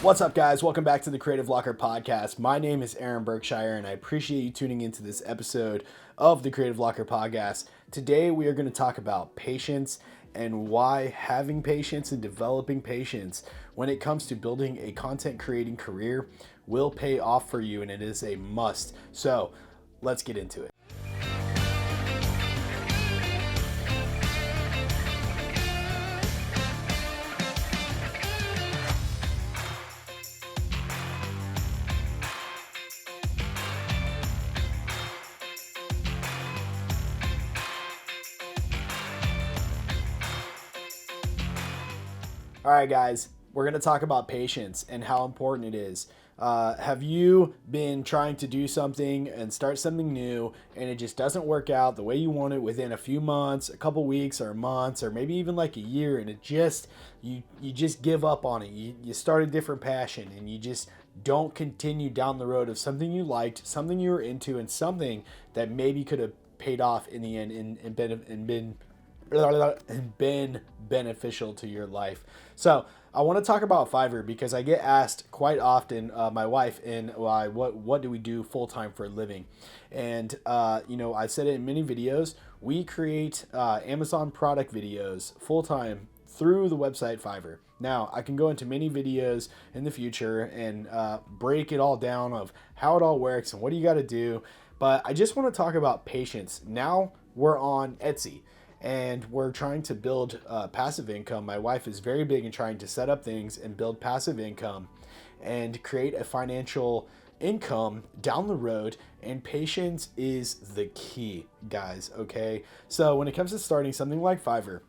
What's up, guys? Welcome back to the Creative Locker podcast. My name is Aaron Berkshire, and I appreciate you tuning into this episode of the Creative Locker podcast. Today, we are going to talk about patience and why having patience and developing patience when it comes to building a content creating career will pay off for you, and it is a must. So, let's get into it. All right, guys, we're going to talk about patience and how important it is. Have you been trying to do something and start something new and it just doesn't work out the way you want it within a few months, a couple weeks or months, or maybe even like a year, and it just, you just give up on it. You start a different passion and you just don't continue down the road of something you liked, something you were into, and something that maybe could have paid off in the end and been beneficial to your life. So I want to talk about Fiverr because I get asked quite often, my wife, and what do we do full time for a living? And I said it in many videos. We create Amazon product videos full time through the website Fiverr. Now, I can go into many videos in the future and break it all down of how it all works and what do you got to do. But I just want to talk about patience. Now we're on Etsy. And we're trying to build passive income. My wife is very big in trying to set up things and build passive income and create a financial income down the road. And patience is the key, guys, okay? So when it comes to starting something like Fiverr,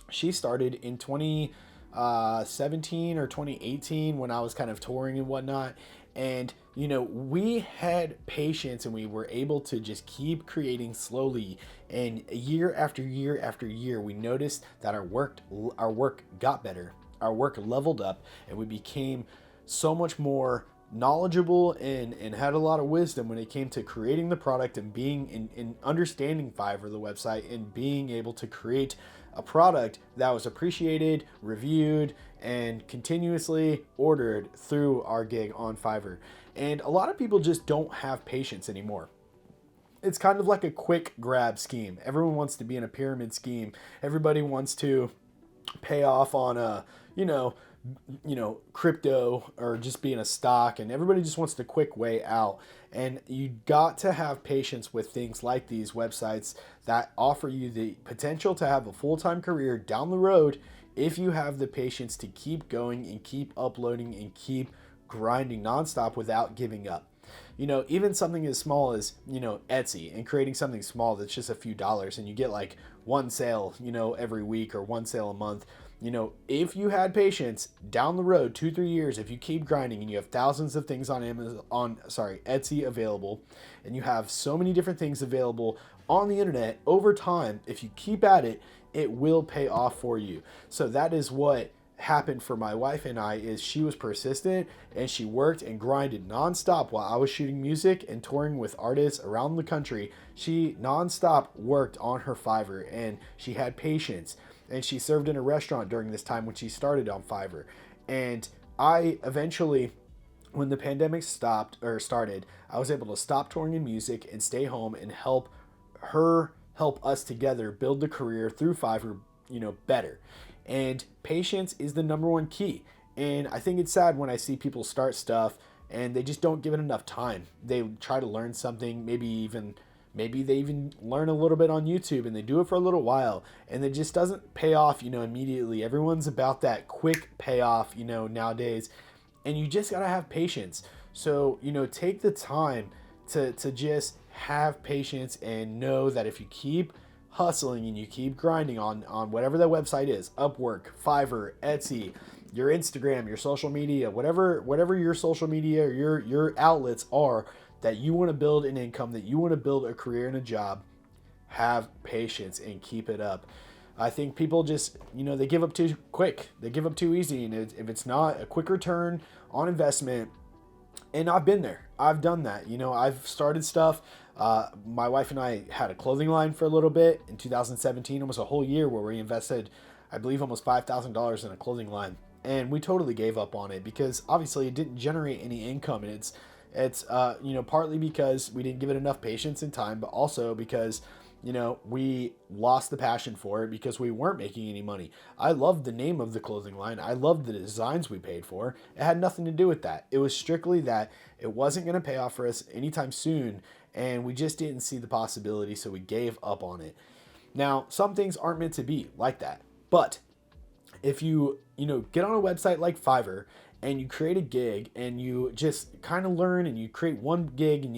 she started in 2017 or 2018 when I was kind of touring and whatnot. And, we had patience and we were able to just keep creating slowly. And year after year after year, we noticed that our work got better. Our work leveled up and we became so much more knowledgeable and had a lot of wisdom when it came to creating the product and being in understanding Fiverr, the website, and being able to create a product that was appreciated, reviewed, and continuously ordered through our gig on Fiverr. And a lot of people just don't have patience anymore. It's kind of like a quick grab scheme. Everyone wants to be in a pyramid scheme. Everybody wants to pay off on a, crypto or just be in a stock, and everybody just wants the quick way out. And you got to have patience with things like these websites that offer you the potential to have a full-time career down the road if you have the patience to keep going and keep uploading and keep grinding nonstop without giving up. Even something as small as, Etsy, and creating something small that's just a few dollars and you get like one sale, every week or one sale a month. If you had patience down the road, 2-3 years, if you keep grinding and you have thousands of things on Etsy available, and you have so many different things available on the internet over time, if you keep at it, it will pay off for you. So that is what happened for my wife and I. Is she was persistent and she worked and grinded nonstop while I was shooting music and touring with artists around the country. She nonstop worked on her Fiverr and she had patience, and she served in a restaurant during this time when she started on Fiverr. And I eventually, when the pandemic started, I was able to stop touring in music and stay home and help us together build the career through Fiverr, better. And patience is the number one key. And I think it's sad when I see people start stuff and they just don't give it enough time. They try to learn something, maybe they even learn a little bit on YouTube and they do it for a little while and it just doesn't pay off, immediately. Everyone's about that quick payoff, nowadays. And you just gotta have patience. So, take the time to just have patience and know that if you keep hustling and you keep grinding on whatever that website is, Upwork, Fiverr, Etsy, your Instagram, your social media, whatever your social media or your outlets are that you want to build an income, that you want to build a career and a job, have patience and keep it up. I think people just, they give up too quick. They give up too easy. And if it's not a quick return on investment, and I've been there, I've done that. I've started stuff. My wife and I had a clothing line for a little bit in 2017, almost a whole year, where we invested, I believe, almost $5,000 in a clothing line. and we totally gave up on it because obviously it didn't generate any income, and it's partly because we didn't give it enough patience and time, but also because we lost the passion for it because we weren't making any money. I loved the name of the clothing line. I loved the designs we paid for. It had nothing to do with that. It was strictly that it wasn't going to pay off for us anytime soon, and we just didn't see the possibility, so we gave up on it. Now, some things aren't meant to be like that, but if you get on a website like Fiverr and you create a gig and you just kind of learn and you create one gig and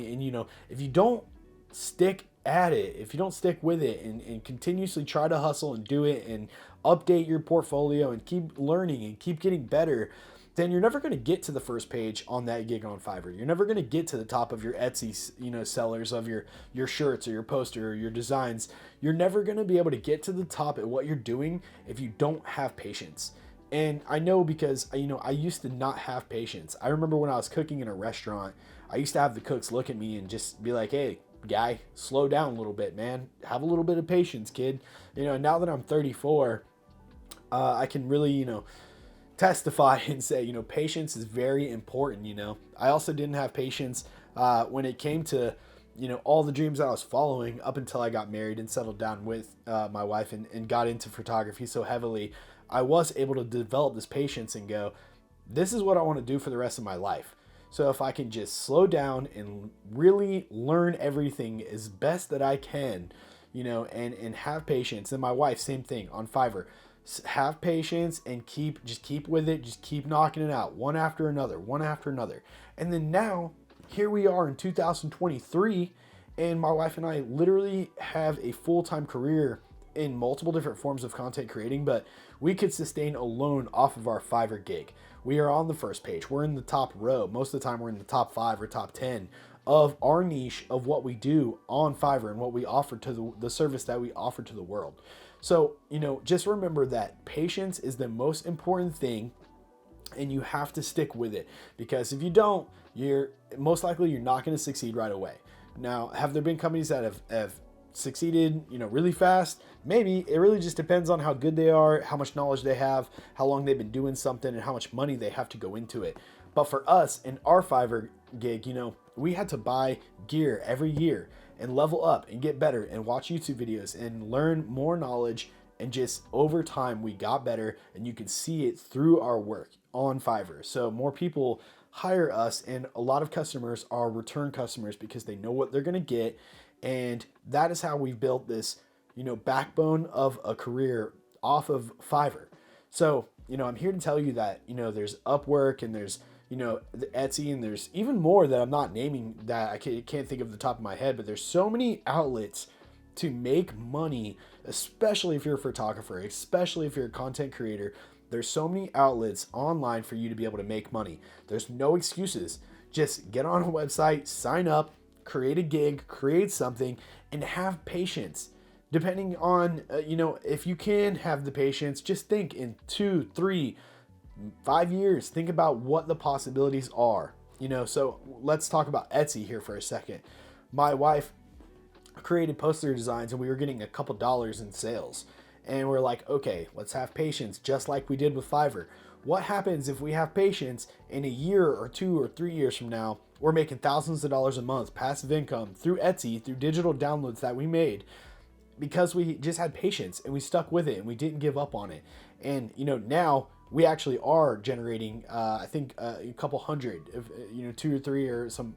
if you don't stick at it, if you don't stick with it and continuously try to hustle and do it and update your portfolio and keep learning and keep getting better, then you're never going to get to the first page on that gig on Fiverr. You're never going to get to the top of your Etsy, sellers of your shirts or your poster or your designs. You're never going to be able to get to the top at what you're doing if you don't have patience. And I know because, I used to not have patience. I remember when I was cooking in a restaurant, I used to have the cooks look at me and just be like, hey, guy, slow down a little bit, man. Have a little bit of patience, kid. Now that I'm 34, I can really, testify and say, patience is very important. I also didn't have patience when it came to, all the dreams I was following up until I got married and settled down with my wife and got into photography so heavily. I was able to develop this patience and go, this is what I want to do for the rest of my life. So if I can just slow down and really learn everything as best that I can, and have patience. And my wife, same thing on Fiverr. Have patience and keep with it. Just keep knocking it out one after another. And then now, here we are in 2023, and my wife and I literally have a full-time career in multiple different forms of content creating, but we could sustain alone off of our Fiverr gig. We are on the first page. We're in the top row. Most of the time we're in the top 5 or top 10 of our niche of what we do on Fiverr and what we offer to the service that we offer to the world. So, just remember that patience is the most important thing, and you have to stick with it, because if you don't, you're most likely not going to succeed right away. Now, have there been companies that have succeeded, really fast? Maybe. It really just depends on how good they are, how much knowledge they have, how long they've been doing something, and how much money they have to go into it. But for us in our Fiverr gig, we had to buy gear every year and level up and get better and watch YouTube videos and learn more knowledge, and just over time we got better, and you can see it through our work on Fiverr. So more people hire us, and a lot of customers are return customers because they know what they're going to get. And that is how we've built this, backbone of a career off of Fiverr. So, I'm here to tell you that, there's Upwork and there's, the Etsy, and there's even more that I'm not naming that I can't think of the top of my head, but there's so many outlets to make money, especially if you're a photographer, especially if you're a content creator. There's so many outlets online for you to be able to make money. There's no excuses. Just get on a website, sign up, create a gig, create something, and have patience. Depending on, if you can have the patience, just think in 2, 3, 5 years, think about what the possibilities are. So let's talk about Etsy here for a second. My wife created poster designs, and we were getting a couple dollars in sales. And we're like, okay, let's have patience, just like we did with Fiverr. What happens if we have patience in a year or 2 or 3 years from now? We're making thousands of dollars a month, passive income through Etsy, through digital downloads that we made, because we just had patience and we stuck with it and we didn't give up on it. And, now we actually are generating, I think a couple hundred, 2 or 3 or some,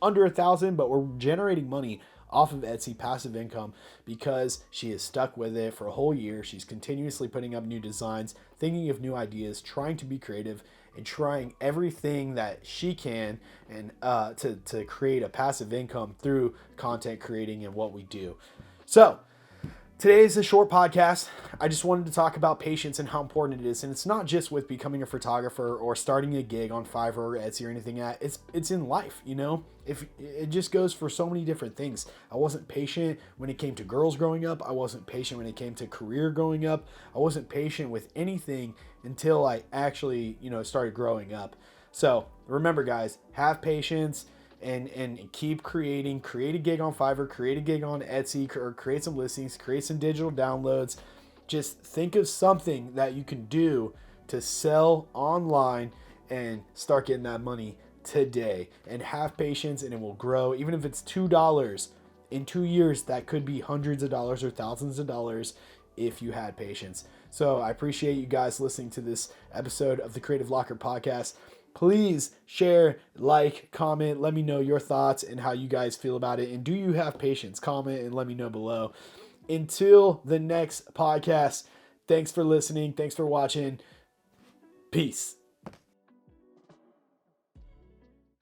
under 1,000, but we're generating money off of Etsy, passive income, because she is stuck with it for a whole year. She's continuously putting up new designs, thinking of new ideas, trying to be creative, and trying everything that she can, and to create a passive income through content creating and what we do. So today is a short podcast. I just wanted to talk about patience and how important it is. And it's not just with becoming a photographer or starting a gig on Fiverr or Etsy or anything like that. It's in life, If it just goes for so many different things. I wasn't patient when it came to girls growing up. I wasn't patient when it came to career growing up. I wasn't patient with anything until I actually, started growing up. So remember, guys, have patience. And keep creating. Create a gig on Fiverr, create a gig on Etsy, or create some listings, create some digital downloads. Just think of something that you can do to sell online and start getting that money today. And have patience, and it will grow. Even if it's $2 in 2 years, that could be hundreds of dollars or thousands of dollars if you had patience. So I appreciate you guys listening to this episode of the Creative Locker podcast. Please share, like, comment, let me know your thoughts and how you guys feel about it. And do you have patience? Comment and let me know below. Until the next podcast, thanks for listening. Thanks for watching. Peace.